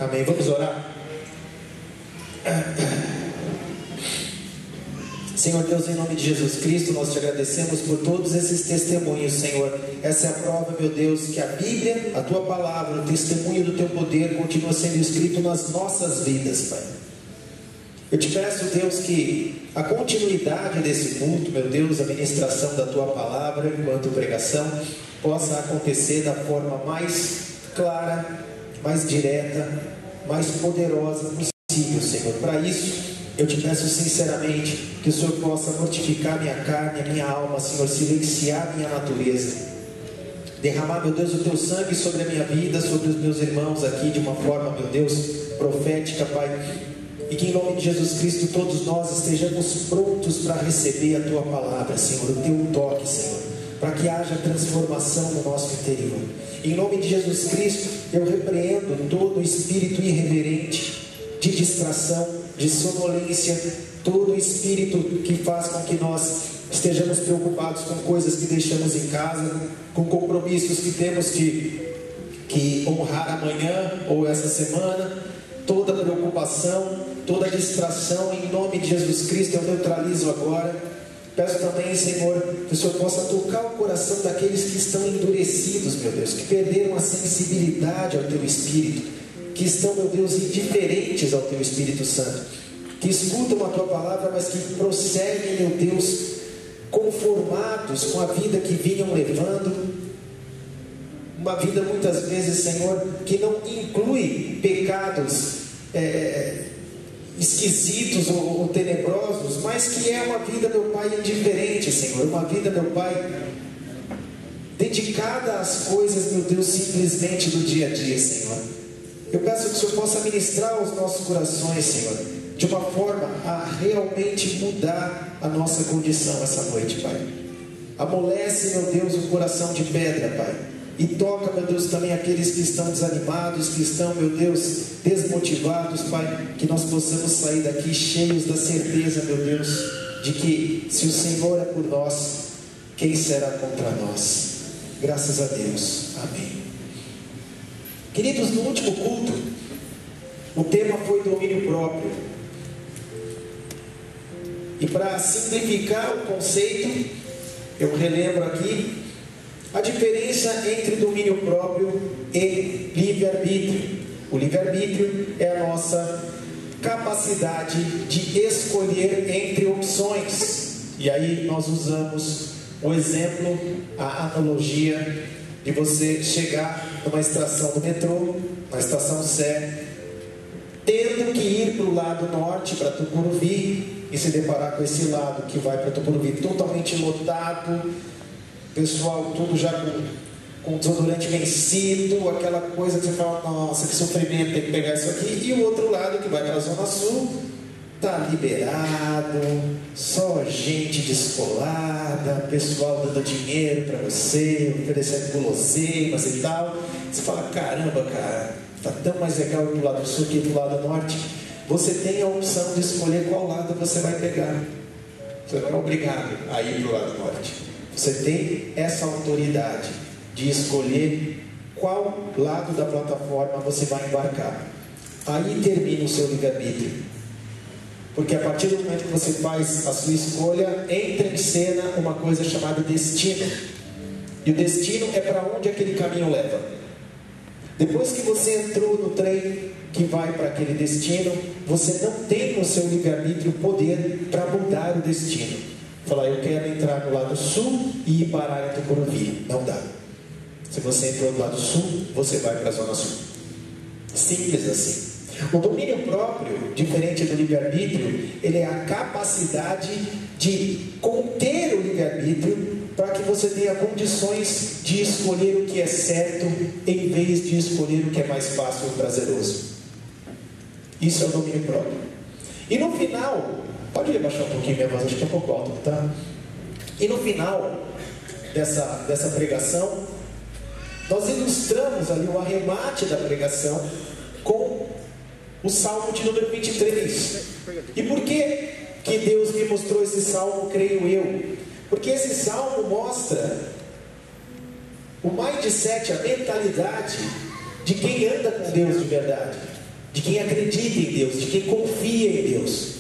Amém. Vamos orar. Senhor Deus, em nome de Jesus Cristo, nós te agradecemos por todos esses testemunhos, Senhor. Essa é a prova, meu Deus, que a Bíblia, a tua palavra, o testemunho do teu poder continua sendo escrito nas nossas vidas, Pai. Eu te peço, Deus, que a continuidade desse culto, meu Deus, a ministração da tua palavra enquanto pregação, possa acontecer da forma mais clara, mais direta, mais poderosa possível, Senhor. Para isso, eu te peço sinceramente que o Senhor possa mortificar minha carne, a minha alma, Senhor, silenciar minha natureza, derramar, meu Deus, o teu sangue sobre a minha vida, sobre os meus irmãos aqui, de uma forma, meu Deus, profética, Pai, e que em nome de Jesus Cristo todos nós estejamos prontos para receber a tua palavra, Senhor, o teu toque, Senhor, para que haja transformação no nosso interior. Em nome de Jesus Cristo, eu repreendo todo espírito irreverente, de distração, de sonolência, todo espírito que faz com que nós estejamos preocupados com coisas que deixamos em casa, com compromissos que temos que honrar amanhã ou essa semana, toda preocupação, toda distração, em nome de Jesus Cristo, eu neutralizo agora. Peço também, Senhor, que o Senhor possa tocar o coração daqueles que estão endurecidos, meu Deus, que perderam a sensibilidade ao teu Espírito, que estão, meu Deus, indiferentes ao teu Espírito Santo, que escutam a tua palavra, mas que prosseguem, meu Deus, conformados com a vida que vinham levando, uma vida muitas vezes, Senhor, que não inclui pecados esquisitos ou tenebrosos, mas que é uma vida, meu Pai, indiferente, Senhor, uma vida, meu Pai, dedicada às coisas, meu Deus, simplesmente do dia a dia, Senhor. Eu peço que o Senhor possa ministrar aos nossos corações, Senhor, de uma forma a realmente mudar a nossa condição essa noite, Pai. Amolece, meu Deus, o coração de pedra, Pai, e toca, meu Deus, também aqueles que estão desanimados, que estão, meu Deus, desmotivados, Pai, que nós possamos sair daqui cheios da certeza, meu Deus, de que se o Senhor é por nós, quem será contra nós? Graças a Deus. Amém. Queridos, no último culto, o tema foi domínio próprio. E para simplificar o conceito, eu relembro aqui a diferença entre domínio próprio e livre-arbítrio. O livre-arbítrio é a nossa capacidade de escolher entre opções. E aí nós usamos o exemplo, a analogia de você chegar numa estação do metrô, na estação Sé, tendo que ir para o lado norte, para Tucuruvi, e se deparar com esse lado que vai para Tucuruvi totalmente lotado, pessoal tudo já com desodorante vencido, aquela coisa que você fala, nossa, que sofrimento, tem que pegar isso aqui. E o outro lado que vai para a Zona Sul, tá liberado, só gente descolada, pessoal dando dinheiro para você, oferecendo guloseimas e tal. Você fala, caramba, cara, tá tão mais legal ir pro lado sul que pro lado norte. Você tem a opção de escolher qual lado você vai pegar. Você não é obrigado a ir pro lado norte. Você tem essa autoridade de escolher qual lado da plataforma você vai embarcar. Aí termina o seu livre-arbítrio. Porque a partir do momento que você faz a sua escolha, entra em cena uma coisa chamada destino. E o destino é para onde aquele caminho leva. Depois que você entrou no trem que vai para aquele destino, você não tem no seu livre-arbítrio poder para mudar o destino. Falar, eu quero entrar no lado sul e ir parar em Tucuruvi. Não dá. Se você entrou no lado sul, você vai para a Zona Sul. Simples assim. O domínio próprio, diferente do livre-arbítrio, ele é a capacidade de conter o livre-arbítrio para que você tenha condições de escolher o que é certo em vez de escolher o que é mais fácil ou prazeroso. Isso é o domínio próprio. E no final, pode abaixar um pouquinho minha voz, acho que é um pouco alto, tá? E no final dessa pregação, nós ilustramos ali o arremate da pregação com o Salmo de número 23. E por que Deus me mostrou esse Salmo, creio eu? Porque esse Salmo mostra o mindset, a mentalidade de quem anda com Deus de verdade. de quem acredita em Deus, de quem confia em Deus,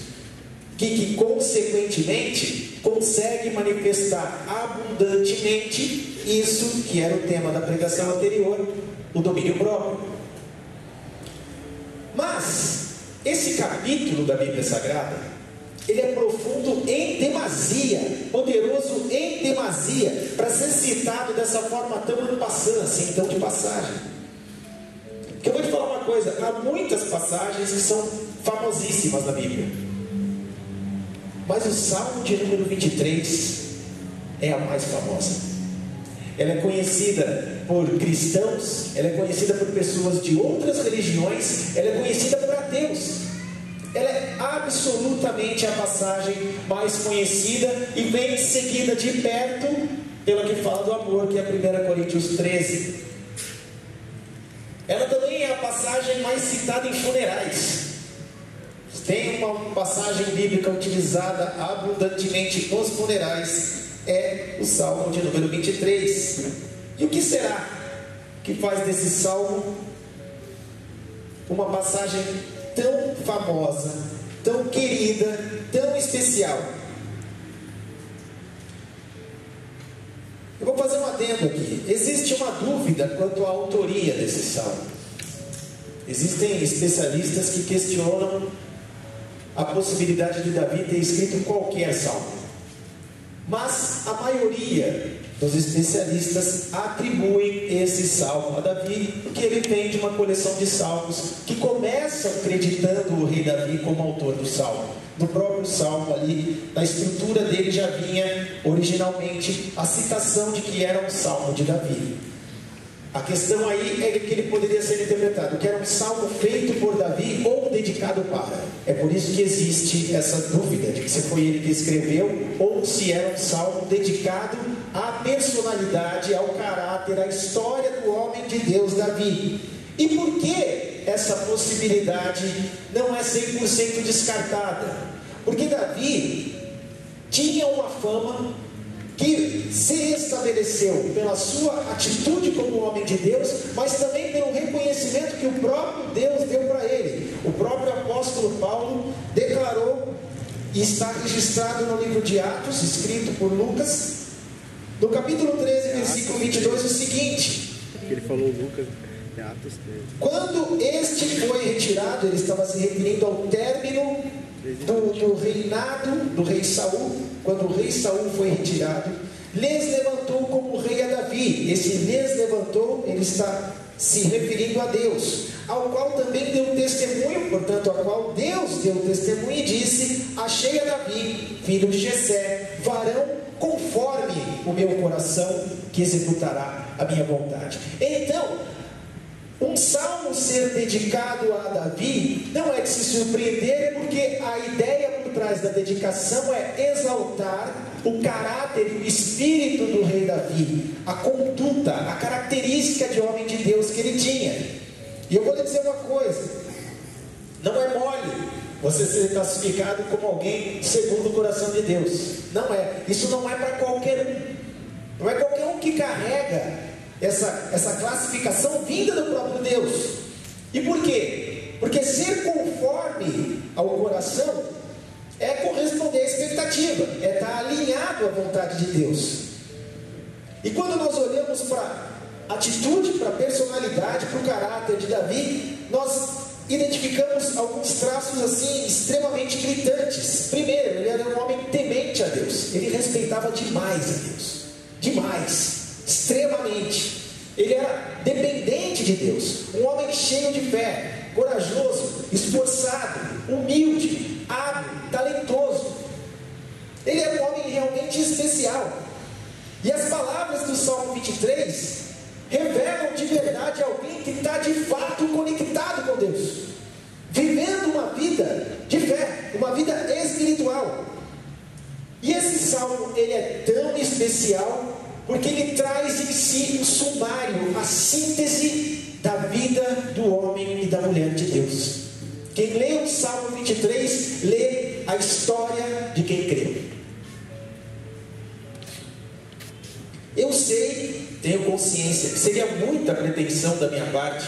que consequentemente consegue manifestar abundantemente isso que era o tema da pregação anterior, o domínio próprio. Mas esse capítulo da Bíblia Sagrada, ele é profundo em demasia, poderoso em demasia, para ser citado dessa forma tão passando, assim, tão de passagem. Porque eu vou te falar uma coisa, há muitas passagens que são famosíssimas na Bíblia, mas o Salmo de número 23 é a mais famosa. Ela é conhecida por cristãos, ela é conhecida por pessoas de outras religiões, ela é conhecida por ateus. Ela é absolutamente a passagem mais conhecida e vem seguida de perto pela que fala do amor, que é 1 Coríntios 13. Ela também é a passagem mais citada em funerais. Tem uma passagem bíblica utilizada abundantemente nos funerais, é o Salmo de número 23. E o que será que faz desse Salmo uma passagem tão famosa, tão querida, tão especial? Eu vou fazer um adendo aqui. Existe uma dúvida quanto à autoria desse Salmo. Existem especialistas que questionam a possibilidade de Davi ter escrito qualquer salmo, mas a maioria dos especialistas atribuem esse salmo a Davi, porque ele vem de uma coleção de salmos que começam acreditando o rei Davi como autor do salmo. No próprio salmo ali, na estrutura dele já vinha originalmente a citação de que era um salmo de Davi. A questão aí é que ele poderia ser interpretado que era um salmo feito por Davi ou dedicado para. É por isso que existe essa dúvida de que se foi ele que escreveu ou se era um salmo dedicado à personalidade, ao caráter, à história do homem de Deus Davi. E por que essa possibilidade não é 100% descartada? Porque Davi tinha uma fama que se estabeleceu pela sua atitude como homem de Deus, mas também pelo reconhecimento que o próprio Deus deu para ele. O próprio apóstolo Paulo declarou, e está registrado no livro de Atos, escrito por Lucas, no capítulo 13, versículo 22, o seguinte: ele falou Lucas, é Atos 13. Quando este foi retirado, ele estava se referindo ao término do reinado do rei Saul. Quando o rei Saul foi retirado, lhes levantou como rei a Davi. Esse lhes levantou, ele está se referindo a Deus, ao qual também deu testemunho, portanto, ao qual Deus deu testemunho e disse: achei a Davi, filho de Jessé, varão conforme o meu coração, que executará a minha vontade. Então, um salmo ser dedicado a Davi não é de se surpreender, porque a ideia por trás da dedicação é exaltar o caráter e o espírito do rei Davi, a conduta, a característica de homem de Deus que ele tinha. E eu vou lhe dizer uma coisa: não é mole você ser classificado como alguém segundo o coração de Deus. Não é. Isso não é para qualquer um. Não é qualquer um que carrega essa classificação vinda do próprio Deus. E por quê? Porque ser conforme ao coração é corresponder à expectativa, é estar alinhado à vontade de Deus. E quando nós olhamos para a atitude, para a personalidade, para o caráter de Davi, nós identificamos alguns traços assim extremamente gritantes. Primeiro, ele era um homem temente a Deus, ele respeitava demais a Deus, demais, extremamente. Ele era dependente de Deus, um homem cheio de fé, corajoso, esforçado, humilde, hábil, talentoso. Ele era um homem realmente especial. E as palavras do Salmo 23 revelam de verdade alguém que está de fato conectado com Deus, vivendo uma vida de fé, uma vida espiritual. E esse salmo, ele é tão especial porque ele traz em si um sumário, a síntese da vida do homem e da mulher de Deus. Quem lê o Salmo 23, lê a história de quem creu. Eu sei, tenho consciência, que seria muita pretensão da minha parte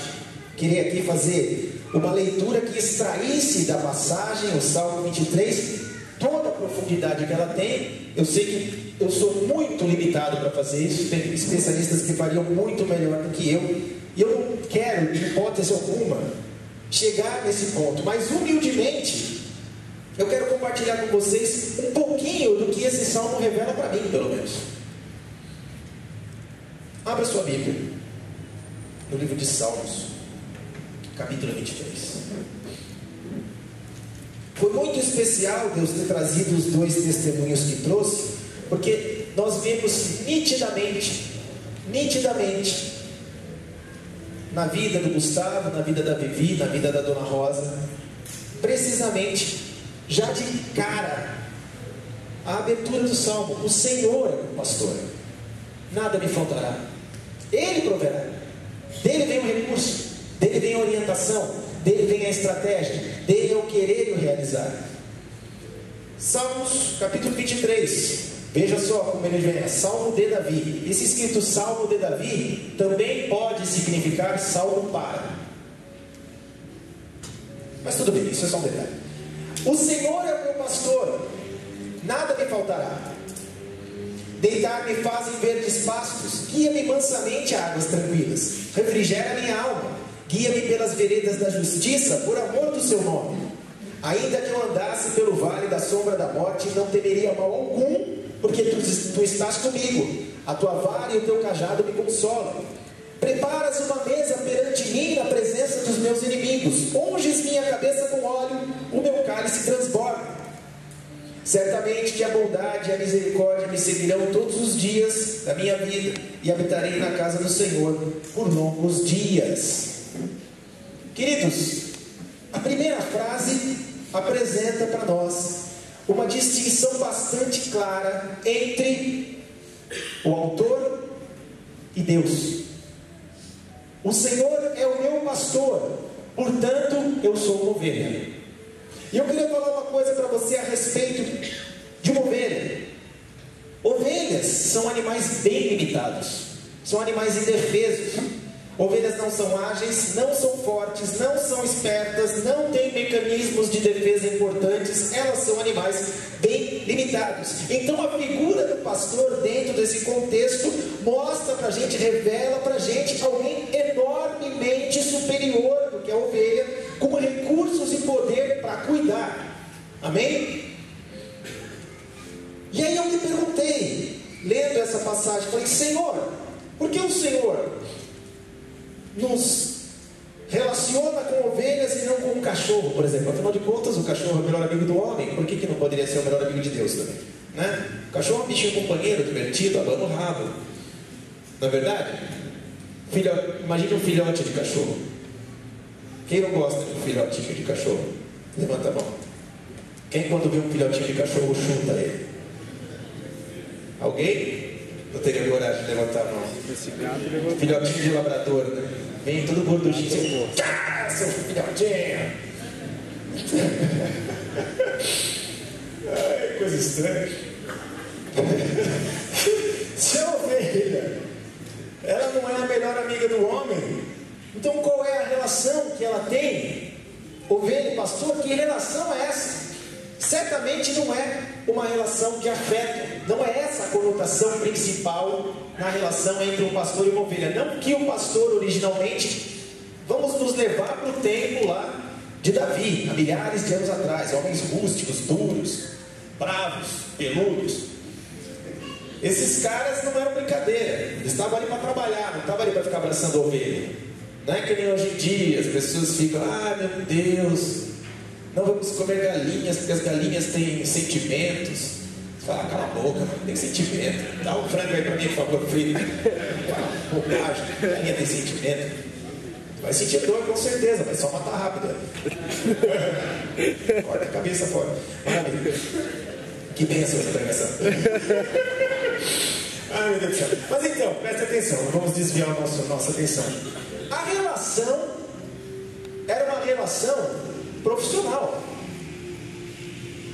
querer aqui fazer uma leitura que extraísse da passagem, o Salmo 23, toda a profundidade que ela tem. Eu sei que eu sou muito limitado para fazer isso, tem especialistas que fariam muito melhor do que eu, e eu não quero, de hipótese alguma, chegar nesse ponto, mas humildemente, eu quero compartilhar com vocês um pouquinho do que esse salmo revela para mim, pelo menos. Abra sua Bíblia, no livro de Salmos, capítulo 23. Foi muito especial Deus ter trazido os dois testemunhos que trouxe, porque nós vemos nitidamente, na vida do Gustavo, na vida da Vivi, na vida da Dona Rosa, precisamente, já de cara, a abertura do Salmo: o Senhor é o pastor, nada me faltará, Ele proverá, dele vem o recurso, dele vem a orientação, dele vem a estratégia, dele é o querer e o realizar. Salmos, capítulo 23, veja só como ele vem: Salmo de Davi. Esse escrito Salmo de Davi também pode significar salmo para, mas tudo bem, isso é só um detalhe. O Senhor é o meu pastor, nada me faltará. Deitar-me faz em verdes pastos, guia-me mansamente a águas tranquilas, refrigera minha alma, guia-me pelas veredas da justiça, por amor do seu nome. Ainda que eu andasse pelo vale da sombra da morte, não temeria mal algum, porque tu estás comigo, a tua vara e o teu cajado me consolam. Preparas uma mesa perante mim na presença dos meus inimigos, unges minha cabeça com óleo, o meu cálice transborda. Certamente que a bondade e a misericórdia me seguirão todos os dias da minha vida, e habitarei na casa do Senhor por longos dias. Queridos, a primeira frase apresenta para nós uma distinção bastante clara entre o autor e Deus. O Senhor é o meu pastor, portanto eu sou uma ovelha. E eu queria falar uma coisa para você a respeito de uma ovelha. Ovelhas são animais bem limitados, são animais indefesos. Ovelhas não são ágeis, não são fortes, não são espertas, não têm mecanismos de defesa importantes. Elas são animais bem limitados. Então a figura do pastor dentro desse contexto mostra para a gente, revela para a gente alguém enormemente superior do que a ovelha, com recursos e poder para cuidar. Amém? E aí eu me perguntei, lendo essa passagem, falei: Senhor, por que o Senhor nos relaciona com ovelhas e não com um cachorro, por exemplo? Afinal de contas, o cachorro é o melhor amigo do homem. Por que não poderia ser o melhor amigo de Deus também, né? O cachorro é um bichinho companheiro, divertido, abana o rabo, não é verdade? Imagine um filhote de cachorro. Quem não gosta de um filhotinho de cachorro? Levanta a mão. Quem, quando vê um filhotinho de cachorro, chuta ele? Alguém? Não teria coragem de levantar a mão. Filhotinho de labrador, né? Vem todo gordinho, seu filhotinho. Ai, coisa estranha. Se a ovelha, ela não é a melhor amiga do homem, então qual é a relação que ela tem? Ovelha e pastor, que relação é essa? Certamente não é uma relação de afeto, não é essa a conotação principal na relação entre um pastor e uma ovelha. Não que o pastor originalmente, vamos nos levar para o tempo lá de Davi, há milhares de anos atrás, homens rústicos, duros, bravos, peludos. Esses caras não eram brincadeira, eles estavam ali para trabalhar, não estavam ali para ficar abraçando a ovelha. Não é que nem hoje em dia, as pessoas ficam: ah, meu Deus, não vamos comer galinhas, porque as galinhas têm sentimentos. Você fala: cala a boca, não tem sentimento. Dá um frango aí para mim, por favor, frito. Bobagem, galinha tem sentimento. Vai sentir dor com certeza, mas só matar rápido. Corta a cabeça fora. Maravilha. Que bênção essa pregação. Ai, meu Deus do céu. Mas então, presta atenção, vamos desviar a nossa atenção. A relação era uma relação profissional.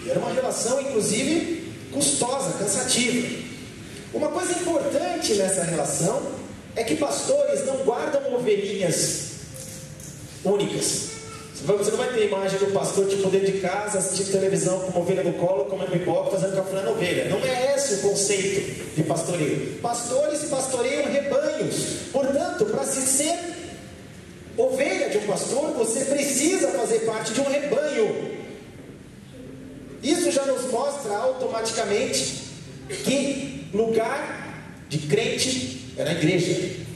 Era uma relação, inclusive, custosa, cansativa. Uma coisa importante nessa relação é que pastores não guardam ovelhinhas únicas. Você não vai ter imagem do pastor tipo dentro de casa, assistindo televisão com uma ovelha no colo, comendo pipoca, fazendo café na ovelha. Não é esse o conceito de pastoreio. Pastores pastoreiam rebanhos. Portanto, para se ser ovelha de um pastor, você precisa fazer parte de um rebanho. Isso já nos mostra automaticamente que lugar de crente é na igreja.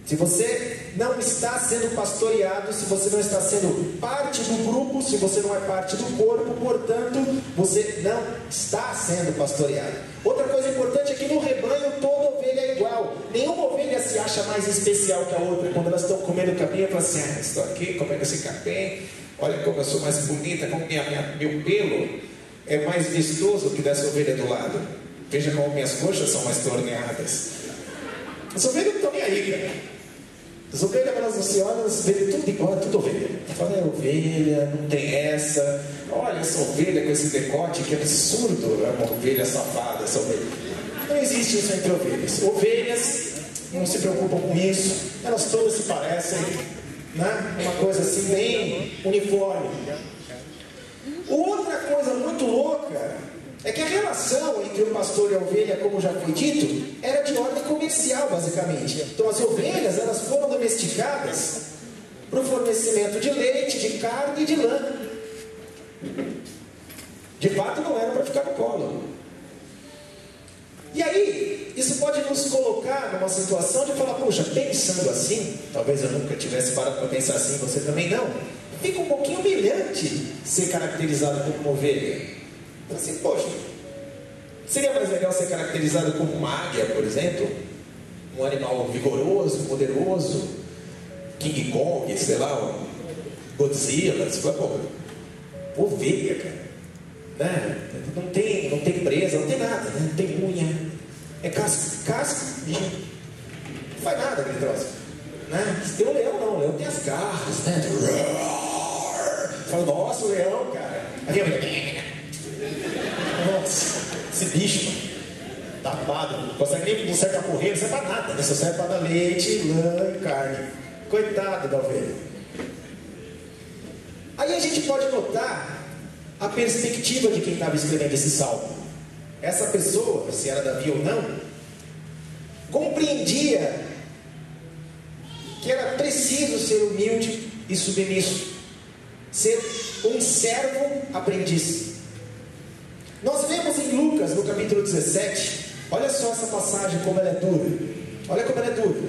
Se você não está sendo pastoreado, se você não está sendo parte do grupo, se você não é parte do corpo, portanto, você não está sendo pastoreado. Outra coisa importante é que no rebanho toda ovelha é igual. Nenhuma ovelha se acha mais especial que a outra. Quando elas estão comendo capim, ela fala assim: estou aqui comendo esse capim, olha como eu sou mais bonita, como meu pelo é mais vistoso que dessa ovelha do lado. Veja como minhas coxas são mais torneadas. As ovelhas não estão nem aí, cara. As ovelhas, elas você olha, elas veem tudo igual, é tudo ovelha. Fala, é ovelha, não tem essa. Olha essa ovelha com esse decote, que absurdo, é uma ovelha safada, essa ovelha. Não existe isso entre ovelhas. Ovelhas não se preocupam com isso, elas todas se parecem, né? Uma coisa assim, bem uniforme. Outra coisa muito louca é que a relação entre o pastor e a ovelha, como já foi dito, era de ordem comercial, basicamente. Então as ovelhas, elas foram domesticadas para o fornecimento de leite, de carne e de lã. De fato não era para ficar no colo. E aí, isso pode nos colocar numa situação de falar: puxa, pensando assim, talvez eu nunca tivesse parado para pensar assim, você também não. Fica um pouquinho humilhante ser caracterizado como uma ovelha. Assim, poxa, seria mais legal ser caracterizado como uma águia, por exemplo, um animal vigoroso, poderoso, King Kong, sei lá, um Godzilla. Você fala, pô, ovelha, cara, né? Não tem presa, não tem nada, né? Não tem unha, é casca, não faz nada aquele troço, né? Tem o leão, não, o leão tem as garras, né? Fala, nossa, o leão, cara, nossa, esse bicho tapado, não consegue nem cercar correr, não serve para nada, né? Só serve para dar leite, lã e carne. Coitado da ovelha. Aí a gente pode notar a perspectiva de quem estava escrevendo esse salmo. Essa pessoa, se era Davi ou não, compreendia que era preciso ser humilde e submisso, ser um servo aprendiz. Nós vemos em Lucas, no capítulo 17, olha só essa passagem como ela é dura. Olha como ela é dura.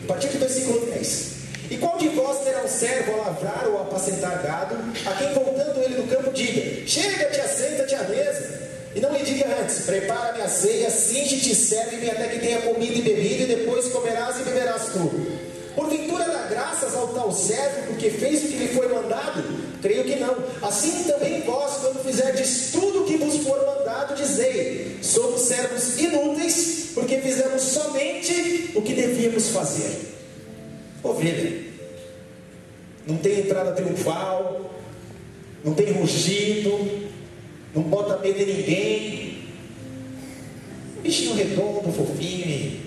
A partir do versículo 10. E qual de vós terá um servo a lavrar ou a apacentar gado, a quem voltando ele do campo diga: chega-te, assenta-te à mesa, e não lhe diga antes: prepara-me a ceia, cinge-te e serve-me até que tenha comido e bebido, e depois comerás e beberás tu. Porventura dá graças ao tal servo, porque fez o que lhe foi mandado? Creio que não. Assim também vós, quando fizerdes tudo o que vos for mandado, dizei: somos servos inúteis, porque fizemos somente o que devíamos fazer. Ovelha não tem entrada triunfal, não tem rugido, não bota medo em ninguém, um bichinho redondo, fofinho.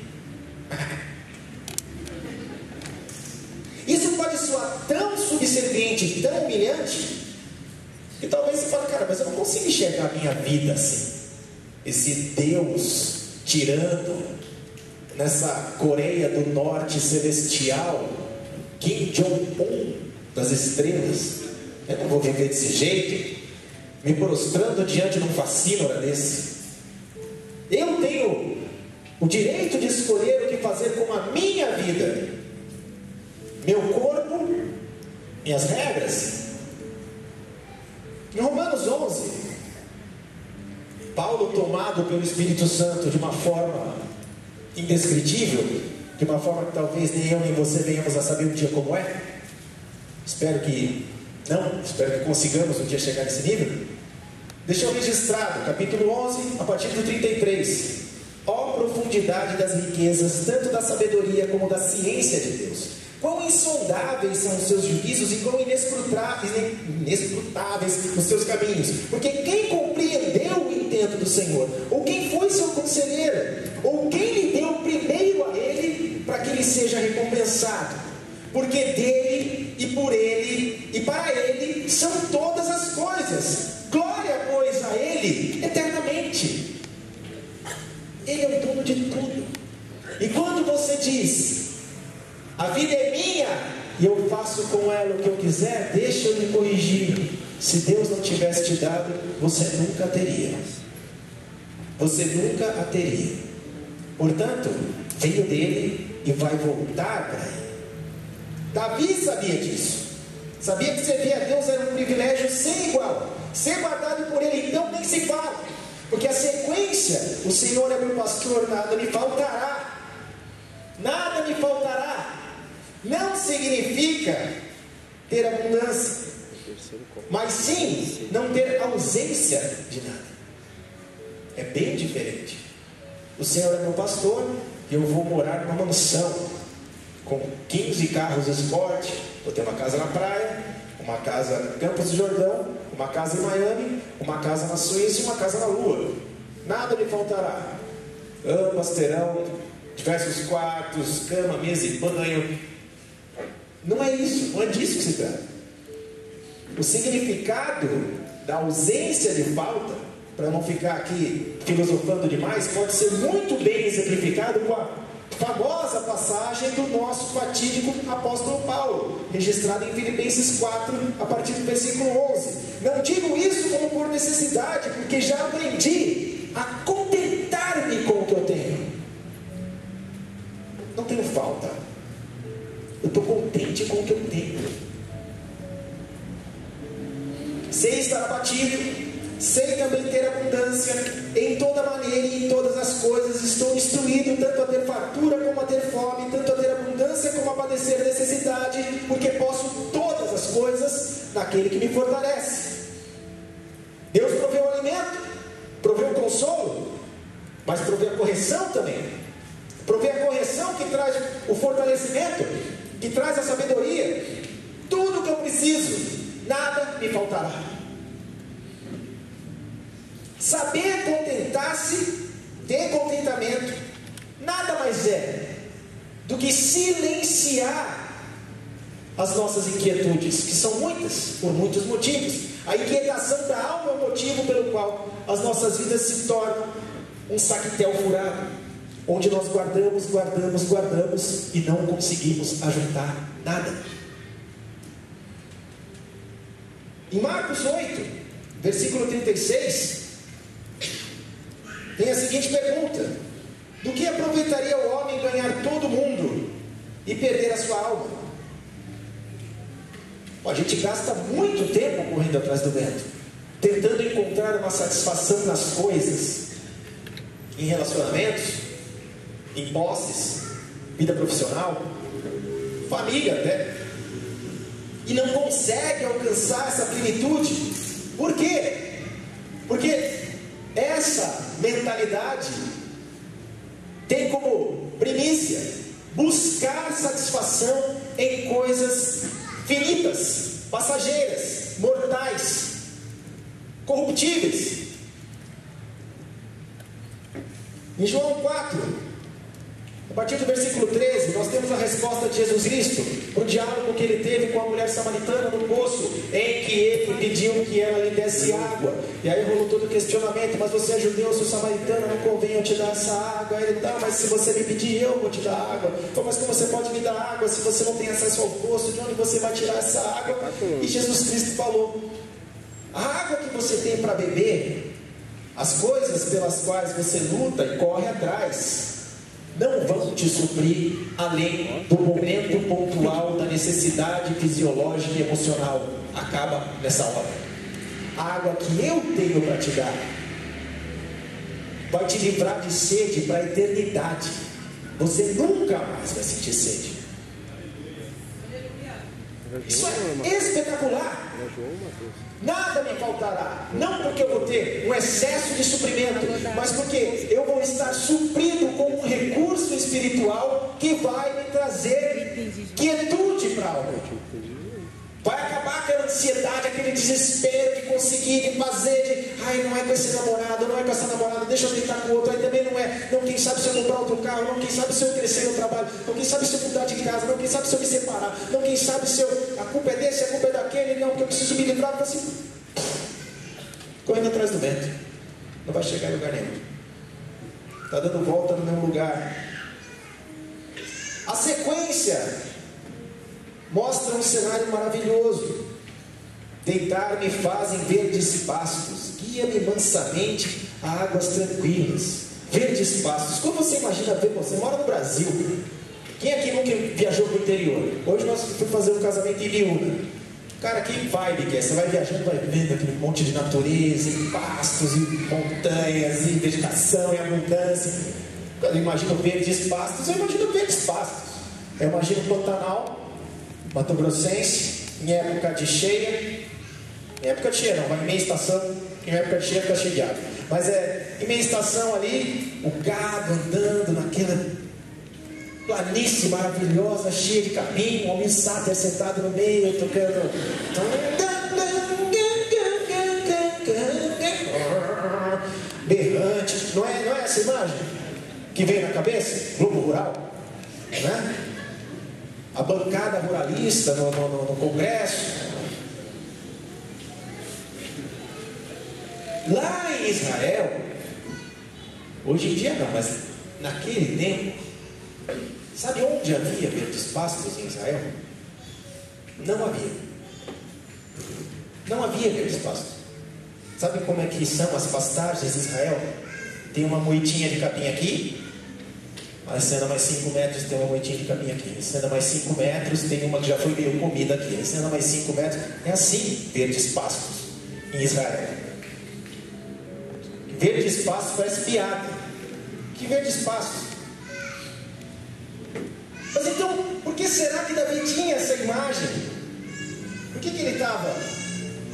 Isso pode soar tão subserviente, tão humilhante, que talvez você fale: cara, mas eu não consigo enxergar a minha vida assim. Esse Deus tirando nessa Coreia do Norte celestial, Kim Jong-un das estrelas, eu não vou viver desse jeito, me prostrando diante de um fascínora desse. Eu tenho o direito de escolher o que fazer com a minha vida, meu corpo, minhas regras. Em Romanos 11, Paulo, tomado pelo Espírito Santo de uma forma indescritível, de uma forma que talvez nem eu nem você venhamos a saber um dia como é, espero que consigamos um dia chegar nesse nível. Deixa eu registrar, capítulo 11, a partir do 33. Ó profundidade das riquezas, tanto da sabedoria como da ciência de Deus! Quão insondáveis são os seus juízos e quão inescrutáveis os seus caminhos! Porque quem compreendeu o intento do Senhor? Ou quem foi seu conselheiro? Ou quem lhe deu primeiro a ele, para que ele seja recompensado? Porque dele, nele, e por ele, e para ele são todas as coisas. Glória, pois, a ele eternamente. Ele é o dono de tudo. E quando você diz, a vida é minha e eu faço com ela o que eu quiser, deixa eu lhe corrigir. Se Deus não tivesse te dado, você nunca a teria. Você nunca a teria. Portanto, veio dele e vai voltar para ele. Davi sabia disso. Sabia que servir a Deus era um privilégio sem igual, ser guardado por ele. Então nem se fala, porque a sequência, o Senhor é meu pastor, nada me faltará. Nada me faltará. Não significa ter abundância, mas sim não ter ausência de nada. É bem diferente. O Senhor é meu pastor e eu vou morar numa mansão com 15 carros esporte. Vou ter uma casa na praia, uma casa em Campos do Jordão, uma casa em Miami, uma casa na Suíça e uma casa na Lua. Nada me faltará. Ambas terão diversos quartos, cama, mesa e banho. Não é isso, não é disso que se trata. O significado da ausência de falta, para não ficar aqui filosofando demais, pode ser muito bem exemplificado com a famosa passagem do nosso fatídico apóstolo Paulo, registrada em Filipenses 4, a partir do versículo 11. Não digo isso como por necessidade, porque já aprendi a contentar-me com o que eu tenho. Não tenho falta. Eu estou contente com o que eu tenho. Sei estar abatido, sei também ter abundância. Em toda maneira e em todas as coisas estou instruído, tanto a ter fartura como a ter fome, tanto a ter abundância como a padecer necessidade, porque posso todas as coisas naquele que me fortalece. Deus proveu o alimento, proveu o consolo, mas proveu a correção também. Proveu a correção que traz o fortalecimento, que traz a sabedoria. Tudo que eu preciso, nada me faltará. Saber contentar-se, ter contentamento, nada mais é do que silenciar as nossas inquietudes, que são muitas, por muitos motivos. A inquietação da alma é o motivo pelo qual as nossas vidas se tornam um saquetel furado, onde nós guardamos e não conseguimos ajuntar nada. Em Marcos 8, versículo 36, tem a seguinte pergunta: do que aproveitaria o homem ganhar todo o mundo e perder a sua alma? A gente gasta muito tempo correndo atrás do vento, tentando encontrar uma satisfação nas coisas, em relacionamentos, em posses, vida profissional, família até, e não consegue alcançar essa plenitude. Por quê? Porque essa mentalidade tem como primícia buscar satisfação em coisas finitas, passageiras, mortais, corruptíveis. Em João 4, a partir do versículo 13, nós temos a resposta de Jesus Cristo, o diálogo que ele teve com a mulher samaritana no poço, em que ele pediu que ela lhe desse água. E aí rolou todo o questionamento: mas você é judeu, eu sou samaritano, não convém eu te dar essa água? Aí ele: não, mas se você me pedir, eu vou te dar água. Então, mas como você pode me dar água se você não tem acesso ao poço? De onde você vai tirar essa água? E Jesus Cristo falou: a água que você tem para beber, as coisas pelas quais você luta e corre atrás, não vão te suprir além do momento pontual da necessidade fisiológica e emocional. Acaba nessa hora. A água que eu tenho para te dar vai te livrar de sede para a eternidade. Você nunca mais vai sentir sede. Isso é espetacular. Nada me faltará, não porque eu vou ter um excesso de suprimento, mas porque eu vou estar suprido com um recurso espiritual que vai me trazer quietude para a alma. Vai acabar aquela ansiedade, aquele desespero de conseguir, de fazer, de, ai, não é com esse namorado, não é com essa namorada, deixa eu tentar com o outro, aí também não é, não, quem sabe se eu comprar outro carro, não, quem sabe se eu crescer no trabalho, não, quem sabe se eu mudar de casa, não, quem sabe se eu me separar, não, quem sabe se eu, a culpa é desse, a culpa é daquele, não, que eu preciso me livrar, assim, correndo atrás do vento, não vai chegar em lugar nenhum, está dando volta no mesmo lugar. A sequência mostra um cenário maravilhoso. Deitar-me fazem verdes pastos, guia-me mansamente a águas tranquilas. Verdes pastos. Como você imagina ver? Você mora no Brasil. Quem aqui nunca viajou para o interior? Hoje nós fomos fazer um casamento em Liúna. Cara, que vibe que é? Você vai viajando, vai vendo aquele monte de natureza, e pastos, e montanhas, e vegetação, e abundância. Quando eu imagino verdes pastos, eu imagino verdes pastos. Eu imagino Pantanal, Mato Grossense, em época de cheia, em época de cheia não, mas em meia estação, em época de cheia fica cheio de água. Mas em meia estação ali, o gado andando naquela planície maravilhosa, cheia de caminho, o homem sáter sentado no meio, tocando. Berrante, não é essa imagem que veio na cabeça? Globo Rural, né? A bancada ruralista no Congresso. Lá em Israel, hoje em dia não, mas naquele tempo, sabe onde havia verdes pastos em Israel? Não havia. Não havia verdes pastos. Sabe como é que são as pastagens de Israel? Tem uma moitinha de capim aqui. Aí você anda mais 5 metros, tem uma moitinha de capim aqui. Você anda mais 5 metros, tem uma que já foi meio comida aqui. Você anda mais 5 metros. É assim, verdes pastos em Israel. Verdes pastos parece piada. Que verdes pastos? Mas então, por que será que Davi tinha essa imagem? Por que ele estava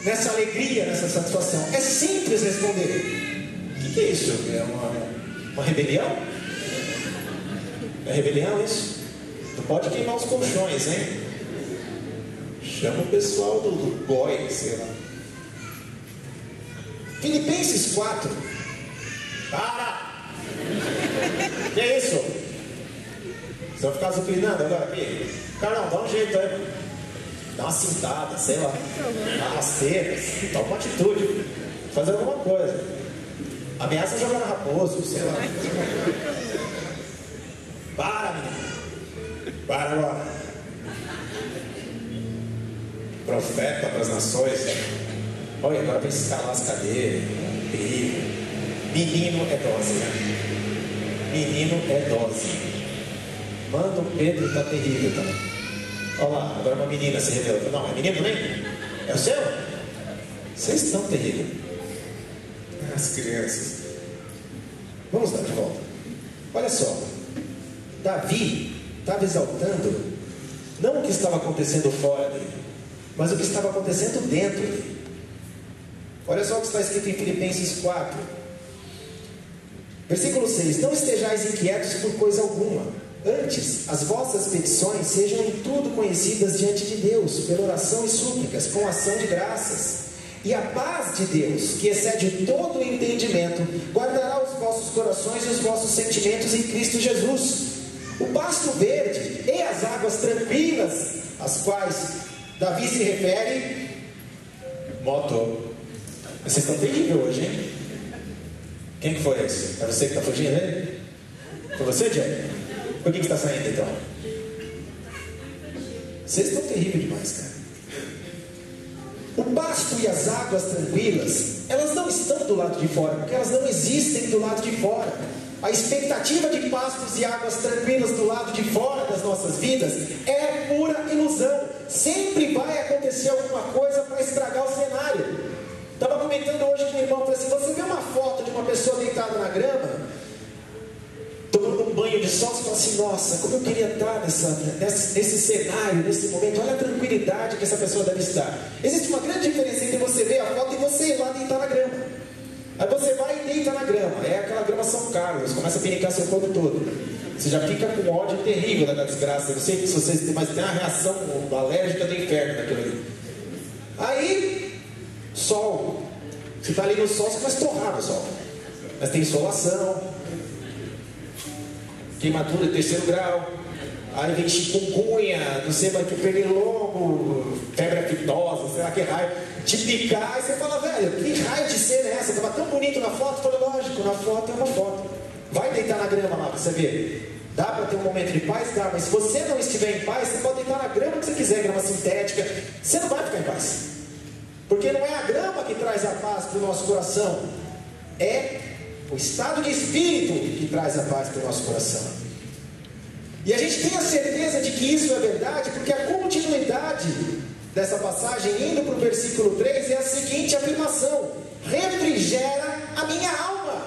nessa alegria, nessa satisfação? É simples responder. O que é isso? É uma rebelião? É rebelião isso? Não pode queimar os colchões, hein? Chama o pessoal do GOI, sei lá. Filipenses 4. Para! Que é isso? Vocês vão ficar zucrinando agora aqui? Carlão, dá um jeito aí. Dá uma cintada, sei lá. Dá uma rasteira. Toma uma atitude. Fazer alguma coisa. Ameaça jogar na Raposo, sei lá. Para, menino. Para agora. Profeta para as nações. Olha, agora vai escalar as cadeiras. Perigo. Menino é dose, né? Menino é dose. Manda o Pedro, tá terrível também. Olha lá, agora uma menina se revelou. Não, é menino também? É o seu? Vocês estão terríveis. As crianças. Vamos dar de volta. Olha só. Davi estava exaltando não o que estava acontecendo fora dele, mas o que estava acontecendo dentro dele. Olha só o que está escrito em Filipenses 4, versículo 6: Não estejais inquietos por coisa alguma, antes as vossas petições sejam em tudo conhecidas diante de Deus, pela oração e súplicas, com ação de graças. E a paz de Deus, que excede todo o entendimento, guardará os vossos corações e os vossos sentimentos em Cristo Jesus. O pasto verde e as águas tranquilas, às quais Davi se refere, moto. Vocês estão terríveis hoje, hein? Quem que foi esse? É você que está fugindo, né? Foi você, Jack? Por que está saindo então? Vocês estão terríveis demais, cara. O pasto e as águas tranquilas, elas não estão do lado de fora, porque elas não existem do lado de fora. A expectativa de pastos e águas tranquilas do lado de fora das nossas vidas é pura ilusão. Sempre vai acontecer alguma coisa para estragar o cenário. Estava comentando hoje com o irmão, falei assim: você vê uma foto de uma pessoa deitada na grama, tomando um banho de sol, você fala assim: nossa, como eu queria estar nesse cenário, nesse momento. Olha a tranquilidade que essa pessoa deve estar. Existe uma grande diferença entre você ver a foto e você ir lá deitar na grama. Aí você vai e deita na grama, é aquela grama São Carlos, começa a pinicar seu corpo todo. Você já fica com ódio terrível daquela desgraça. Eu não sei se vocês têm, mas tem uma reação alérgica do inferno naquilo ali. Aí sol. Você está ali no sol, você vai torrar no sol. Mas tem insolação, queimadura de 3º grau, aí vem chikungunya, não sei mais que, pernilongo, febre aftosa, sei lá que raio, te picar, e você fala, velho, que raio de cena é essa? Estava tão bonito na foto. Eu falei, lógico, na foto é uma foto. Vai deitar na grama lá para você ver. Dá para ter um momento de paz? Dá, mas se você não estiver em paz, você pode deitar na grama que você quiser, grama sintética, você não vai ficar em paz. Porque não é a grama que traz a paz para o nosso coração, é o estado de espírito que traz a paz para o nosso coração. E a gente tem a certeza de que isso é verdade, porque a continuidade dessa passagem, indo para o versículo 3, é a seguinte afirmação: refrigera a minha alma.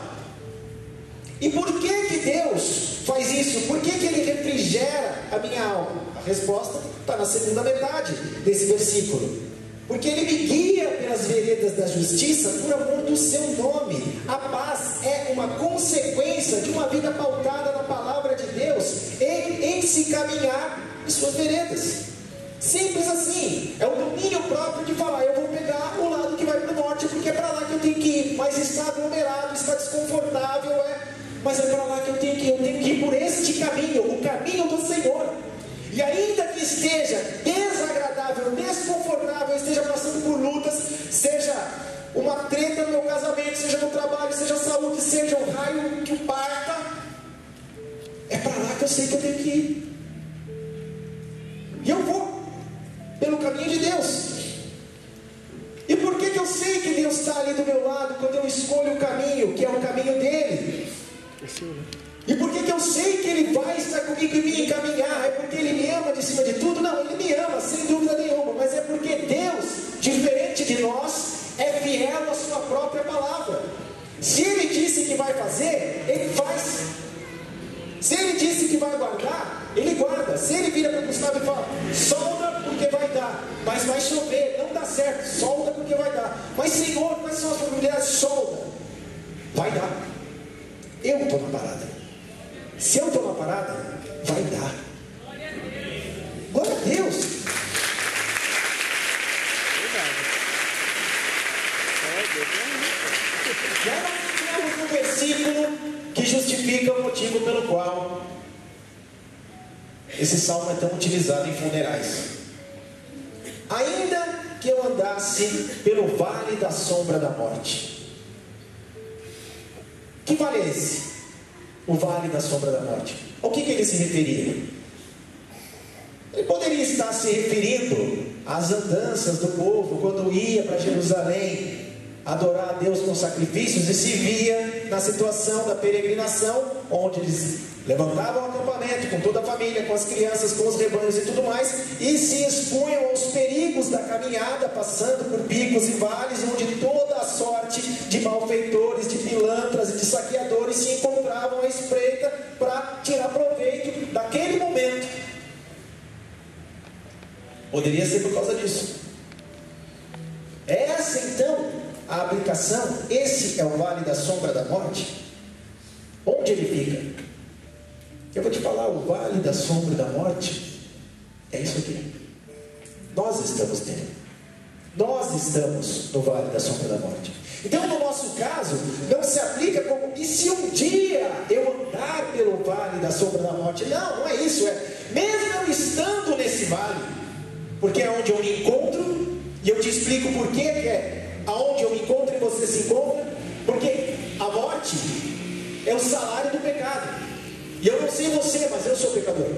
E por que Deus faz isso? Por que Ele refrigera a minha alma? A resposta está na segunda metade desse versículo. Porque Ele me guia pelas veredas da justiça por amor do seu nome. A paz é uma consequência de uma vida pautada na palavra de Deus e em se caminhar em suas veredas. Simples assim. É o domínio próprio de falar, eu vou pegar o lado que vai para o norte, porque é para lá que eu tenho que ir. Mas está aglomerado, está desconfortável, mas é para lá que eu tenho que ir. Eu tenho que ir por este caminho, o caminho do Senhor. E ainda que esteja desagradável, desconfortável, esteja passando por lutas, seja uma treta no meu casamento, seja no trabalho, seja saúde, seja um raio que parta, é para lá que eu sei que eu tenho que ir. E eu vou pelo caminho de Deus. E por que eu sei que Deus está ali do meu lado quando eu escolho o caminho, que é o caminho dele? E por que eu sei que Ele vai estar comigo e me encaminhar? É porque Ele me ama de cima de tudo? Não, Ele me ama, sem dúvida nenhuma. Mas é porque Deus, diferente de nós, é fiel à sua própria palavra. Se Ele disse que vai fazer, Ele faz. Se Ele disse que vai guardar, Ele guarda. Se Ele vira para o Gustavo e fala, solda porque vai dar, mas vai chover, não dá certo, solda porque vai dar. Mas Senhor, quais são as probabilidades? Solda, vai dar. Eu estou na parada. Se eu estou na parada, vai dar. Glória a Deus. Já temos um versículo que justifica o motivo pelo qual esse salmo é tão utilizado em funerais. Ainda que eu andasse pelo vale da sombra da morte. Que vale é esse? O vale da sombra da morte. Ao que ele se referia? Ele poderia estar se referindo às andanças do povo quando ia para Jerusalém adorar a Deus com sacrifícios e se via na situação da peregrinação, onde eles levantavam o acampamento com toda a família, com as crianças, com os rebanhos e tudo mais, e se expunham aos perigos da caminhada, passando por picos e vales, onde toda a sorte de malfeitores, de pilantras e de saqueadores se encontravam à espreita para tirar proveito daquele momento. Poderia ser por causa disso. Essa então a aplicação. Esse é o vale da sombra da morte. Onde ele fica? Eu vou te falar, o vale da sombra da morte é isso aqui. Nós estamos nele. Nós estamos no vale da sombra da morte. Então, no nosso caso, não se aplica como, e se um dia eu andar pelo vale da sombra da morte? Não, não é isso. É mesmo eu estando nesse vale, porque é onde eu me encontro, e eu te explico por que é aonde eu me encontro e você se encontra, porque a morte é o salário do pecado. E eu não sei você, mas eu sou pecador.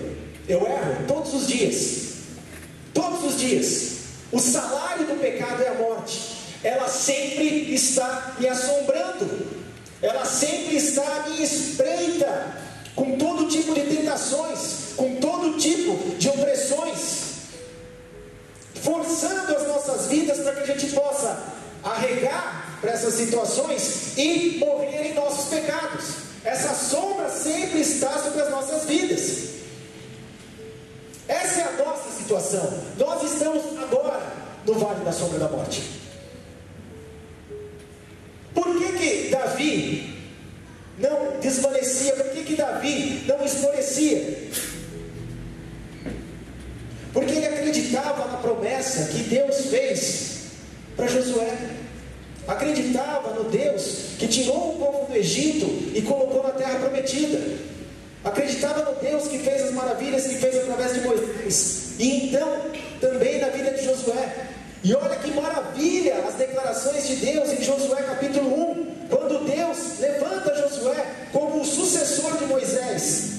Eu erro todos os dias. Todos os dias. O salário do pecado é a morte. Ela sempre está me assombrando. Ela sempre está à minha espreita, com todo tipo de tentações, com todo tipo de opressões, forçando as nossas vidas para que a gente possa arregar para essas situações e morrer em nossos pecados. Essa sombra sempre está sobre as nossas vidas. Essa é a nossa situação. Nós estamos agora no vale da sombra da morte. Por que Davi não desvanecia? Por que Davi não esmorecia? Porque ele acreditava na promessa que Deus fez para Josué. acreditava no Deus que tirou o povo do Egito e colocou na terra prometida, acreditava no Deus que fez as maravilhas que fez através de Moisés, e então também na vida de Josué. E olha que maravilha as declarações de Deus em Josué capítulo 1, quando Deus levanta Josué como o sucessor de Moisés.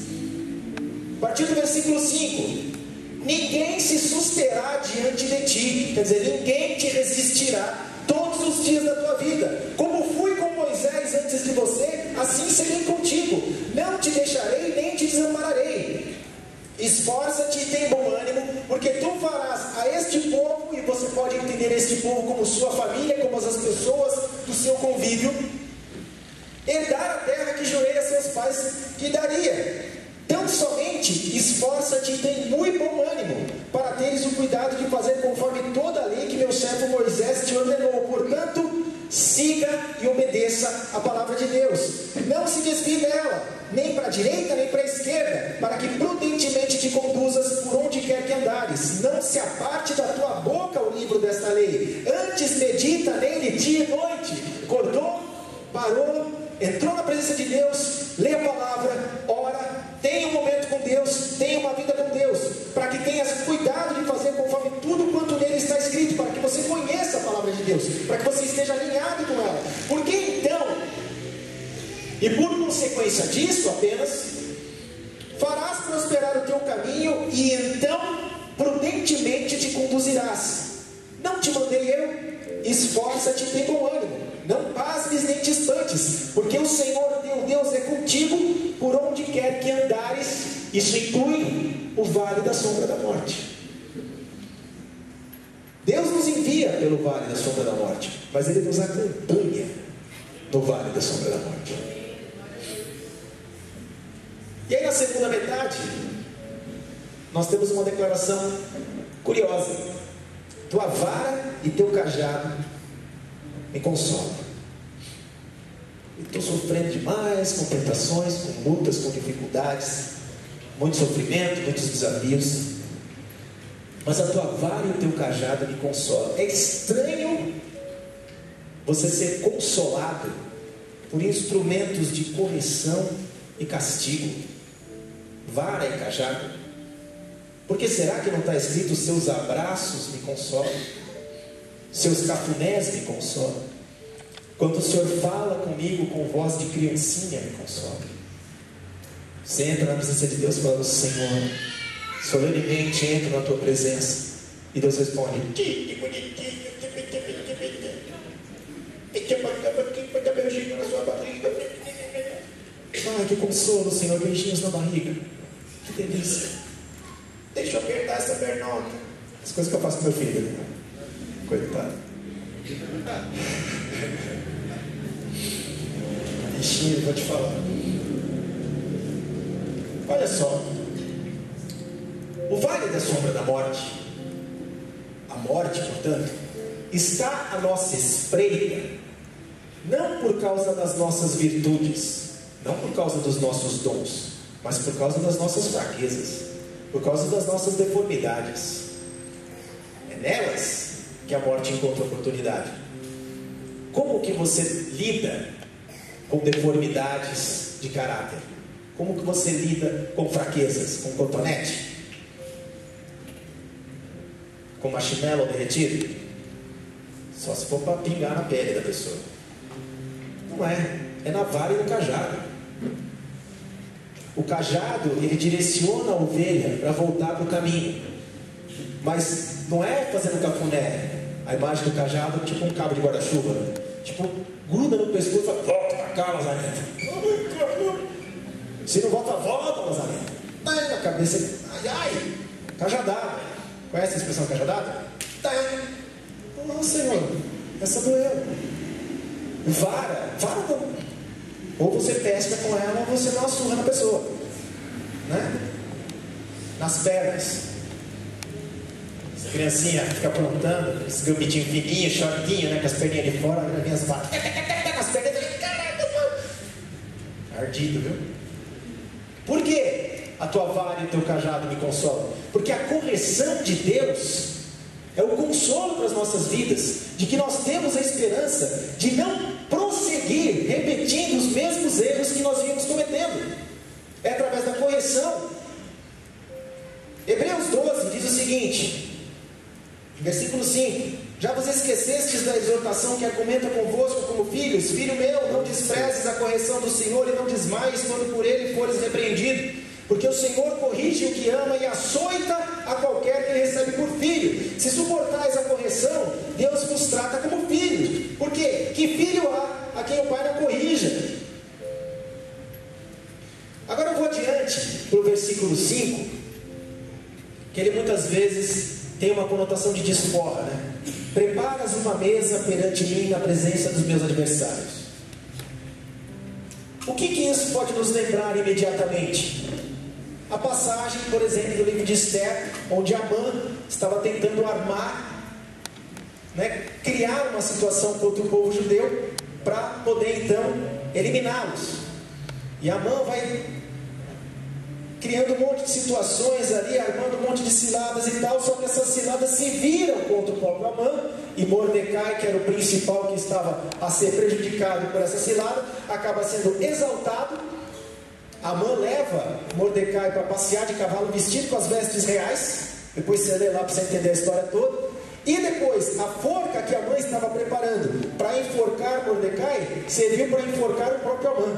A partir do versículo 5: ninguém se susterá diante de ti, quer dizer, ninguém te resistirá todos os dias da tua vida. Como fui com Moisés antes de você, assim serei contigo. Não te deixarei nem te desampararei. Esforça-te e tem bom ânimo, porque tu farás a este povo, e você pode entender este povo como sua família, como as pessoas do seu convívio, herdar a terra que jurei a seus pais que daria. Tão somente esforça-te e tem muito bom ânimo, para teres o cuidado de fazer conforme toda a lei que meu servo Moisés te ordenou. Portanto, siga e obedeça a palavra de Deus. Não se desvie dela, nem para a direita, nem para a esquerda, para que prudentemente te conduzas por onde quer que andares. Não se aparte da tua boca o livro desta lei. Antes medita nele dia e noite. Acordou, parou, entrou na presença de Deus, lê a palavra, ora, tenha um momento com Deus, tenha uma vida com Deus, para que tenhas cuidado de fazer conforme tudo quanto nele está escrito, para que você conheça a palavra de Deus, para que você esteja alinhado com ela. Porque então, e por consequência disso apenas, farás prosperar o teu caminho, e então prudentemente te conduzirás. Não te mandei eu? Esforça-te e tem bom ânimo. Não pasmes nem te espantes, porque o Senhor teu Deus é contigo por onde quer que andares. Isso inclui o vale da sombra da morte. Deus nos envia pelo vale da sombra da morte, mas Ele nos acompanha no vale da sombra da morte. E aí na segunda metade, nós temos uma declaração curiosa: tua vara e teu cajado me consola. Estou sofrendo demais com tentações, com lutas, com dificuldades, muito sofrimento, muitos desafios, mas a tua vara e o teu cajado me consolam. É estranho você ser consolado por instrumentos de correção e castigo, vara e cajado. Porque será que não está escrito: seus abraços me consolam, seus cafunés me consolam? Quando o Senhor fala comigo com voz de criancinha, me consola. Você entra na presença de Deus falando: Senhor, solenemente entro na tua presença, e Deus responde: que bonitinho, beijinho na sua barriga. Ai, que consolo, Senhor, beijinhos na barriga, que delícia. Deixa eu apertar essa pernota. As coisas que eu faço com meu filho, coitado. Bichinho, vou te falar. Olha só, o vale da sombra da morte, a morte, portanto, está à nossa espreita, não por causa das nossas virtudes, não por causa dos nossos dons, mas por causa das nossas fraquezas, por causa das nossas deformidades. É nelas que a morte encontra oportunidade. Como que você lida com deformidades de caráter? Como que você lida com fraquezas? Com cotonete? Com marshmallow derretido? Só se for para pingar na pele da pessoa. Não é. É na vara e no cajado. O cajado, ele direciona a ovelha para voltar para o caminho. Mas não é fazendo cafuné. A imagem do cajado é tipo um cabo de guarda-chuva. Tipo, gruda no pescoço e fala: volta para cá, Lazarento. Se não volta, volta, Lazarento. Ai, na cabeça, ai, cajadada. Conhece a expressão cajadada? Não, Senhor, essa doeu. Vara não. Ou você pesca com ela, ou você dá uma surra na pessoa, né? Nas pernas. Essa criancinha fica aprontando, esse gambitinho fininho, shortinho, né? Com as perninhas de fora, as minhas varas. As pernas, caraca, ardido, viu? Por quê? A tua vara e o teu cajado me consolam. Porque a correção de Deus é o consolo para as nossas vidas, de que nós temos a esperança de não prosseguir repetindo os mesmos erros que nós vínhamos cometendo. É através da correção. Hebreus 12 diz o seguinte, versículo 5: já vos esquecestes da exortação que argumenta convosco como filhos? Filho meu, não desprezes a correção do Senhor, e não desmaies quando por ele fores repreendido, porque o Senhor corrige o que ama e açoita a qualquer que recebe por filho. Se suportais a correção, Deus vos trata como filhos. Por quê? Que filho há a quem o pai não corrija? Agora eu vou adiante para o versículo 5, que ele muitas vezes tem uma conotação de desforra, né? Preparas uma mesa perante mim na presença dos meus adversários. O que isso pode nos lembrar imediatamente? A passagem, por exemplo, do livro de Esther, onde Amã estava tentando armar, criar uma situação contra o povo judeu, para poder então eliminá-los. E Amã vai criando um monte de situações ali, armando um monte de ciladas e tal, só que essas ciladas se viram contra o próprio Amã, e Mordecai, que era o principal que estava a ser prejudicado por essa cilada, acaba sendo exaltado. Amã leva Mordecai para passear de cavalo vestido com as vestes reais, depois você lê lá para você entender a história toda, e depois a forca que Amã estava preparando para enforcar Mordecai, serviu para enforcar o próprio Amã.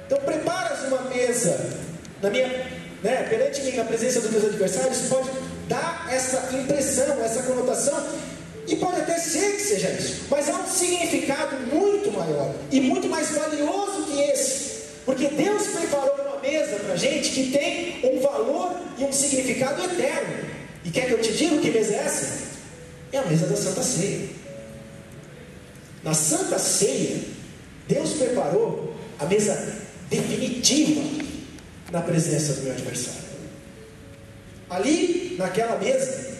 Então preparas uma mesa perante mim, na presença dos meus adversários, pode dar essa impressão, essa conotação, e pode até ser que seja isso, mas há um significado muito maior e muito mais valioso que esse, porque Deus preparou uma mesa para a gente que tem um valor e um significado eterno. E quer que eu te diga que mesa é essa? É a mesa da Santa Ceia. Na Santa Ceia, Deus preparou a mesa definitiva na presença do meu adversário. Ali, naquela mesa,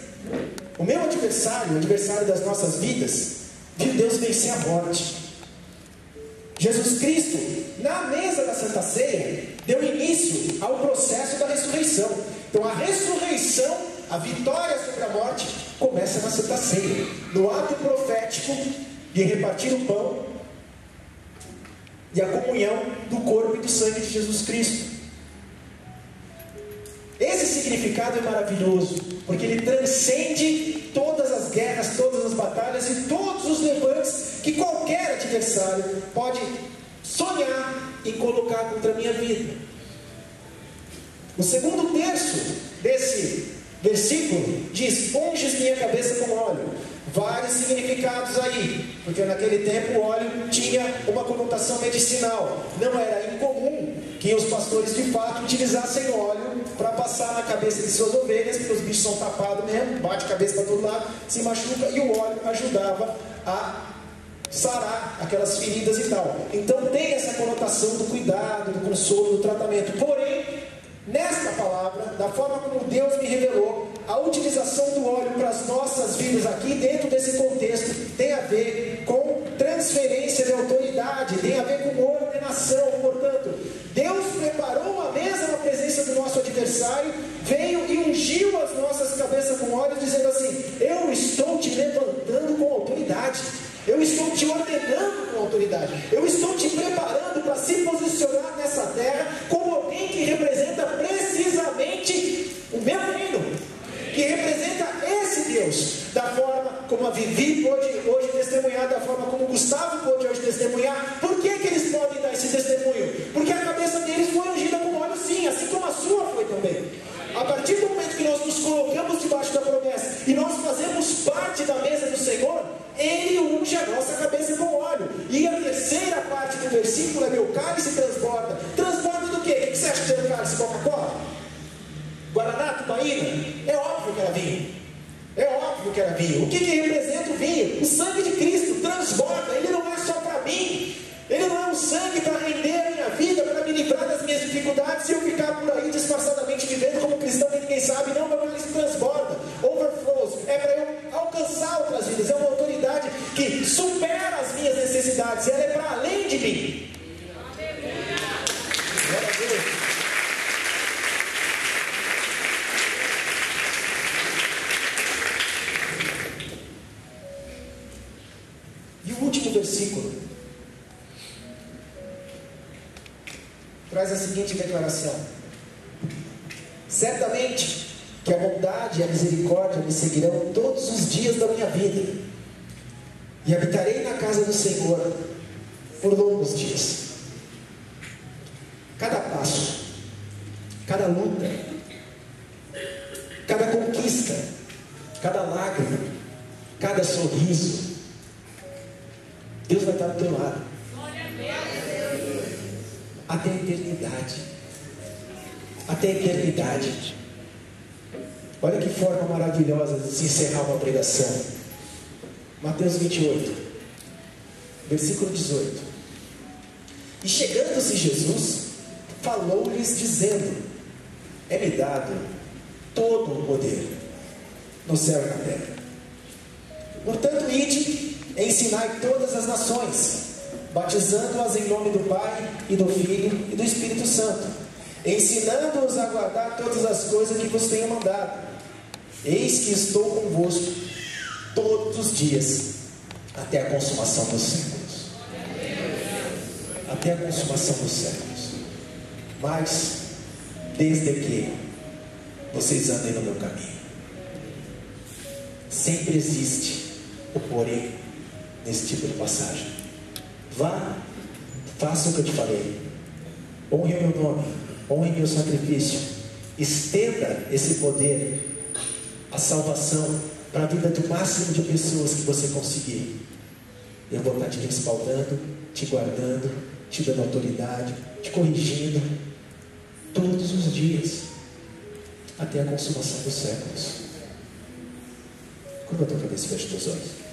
o meu adversário, o adversário das nossas vidas, viu Deus vencer a morte. Jesus Cristo, na mesa da Santa Ceia, deu início ao processo da ressurreição. Então a ressurreição, a vitória sobre a morte, começa na Santa Ceia, no ato profético de repartir o pão e a comunhão do corpo e do sangue de Jesus Cristo. Esse significado é maravilhoso, porque ele transcende todas as guerras, todas as batalhas e todos os levantes que qualquer adversário pode sonhar em colocar contra a minha vida. O segundo terço desse versículo diz: unges minha cabeça com óleo. Vários significados aí, porque naquele tempo o óleo tinha uma conotação medicinal. Não era incomum que os pastores de fato utilizassem óleo para passar na cabeça de suas ovelhas, porque os bichos são tapados mesmo, bate a cabeça para todo lado, se machuca, e o óleo ajudava a sarar aquelas feridas e tal. Então tem essa conotação do cuidado, do consolo, do tratamento. Porém, nesta palavra, da forma como Deus me revelou, a utilização do óleo para as nossas vidas aqui, dentro desse contexto, tem a ver com transferência de autoridade, tem a ver com ordenação. Portanto, Deus preparou uma mesa na presença do nosso adversário, veio e ungiu as nossas cabeças com óleo, dizendo assim: eu estou te levantando com autoridade, eu estou te ordenando com autoridade, eu estou te preparando para se posicionar nessa terra como alguém que representa precisamente o meu reino, que representa esse Deus, da forma como a Vivi pôde hoje testemunhar, da forma como o Gustavo pôde hoje testemunhar. Por que eles podem dar esse testemunho? Porque a cabeça deles foi ungida com óleo, sim, assim como a sua foi também. A partir do momento que nós nos colocamos debaixo da promessa e nós fazemos parte da mesa do Senhor, Ele unge a nossa cabeça com óleo. E a terceira parte do versículo é: meu cálice transborda. Transborda do quê? O que você acha que tem no cálice? Coca-Cola? Guaraná? Tubaína? É óbvio que era vinho. É óbvio que era vinho. O que representa o vinho? O sangue de Cristo transborda. Ele não é só para mim. Ele não é um sangue para render a minha vida, para me livrar das minhas dificuldades e eu ficar por aí disfarçadamente vivendo como cristão que ninguém sabe. Não, meu cálice transborda, overflows. É para eu alcançar outras vidas. É uma autoridade que supera as minhas necessidades. Ela é para além de mim. Glória a Deus. último versículo traz a seguinte declaração: certamente que a bondade e a misericórdia me seguirão todos os dias da minha vida, e habitarei na casa do Senhor por longos dias. Cada passo, cada luta, cada conquista, cada lágrima, cada sorriso, Deus vai estar do teu lado até a eternidade. Até a eternidade. Olha que forma maravilhosa de se encerrar uma pregação. Mateus 28, versículo 18. E chegando-se Jesus, falou-lhes dizendo: é-me dado todo o poder no céu e na terra. Portanto, ide, ensinai todas as nações, batizando-as em nome do Pai, e do Filho, e do Espírito Santo, ensinando-os a guardar todas as coisas que vos tenho mandado. Eis que estou convosco todos os dias, até a consumação dos séculos. Até a consumação dos séculos. Mas, desde que vocês andem no meu caminho, sempre existe o porém nesse tipo de passagem. Vá, faça o que eu te falei, honre o meu nome, honre meu sacrifício, estenda esse poder, a salvação, para a vida do máximo de pessoas que você conseguir. Eu vou estar te respaldando, te guardando, te dando autoridade, te corrigindo, todos os dias, até a consumação dos séculos. Curva a tua cabeça e fecha os teus olhos.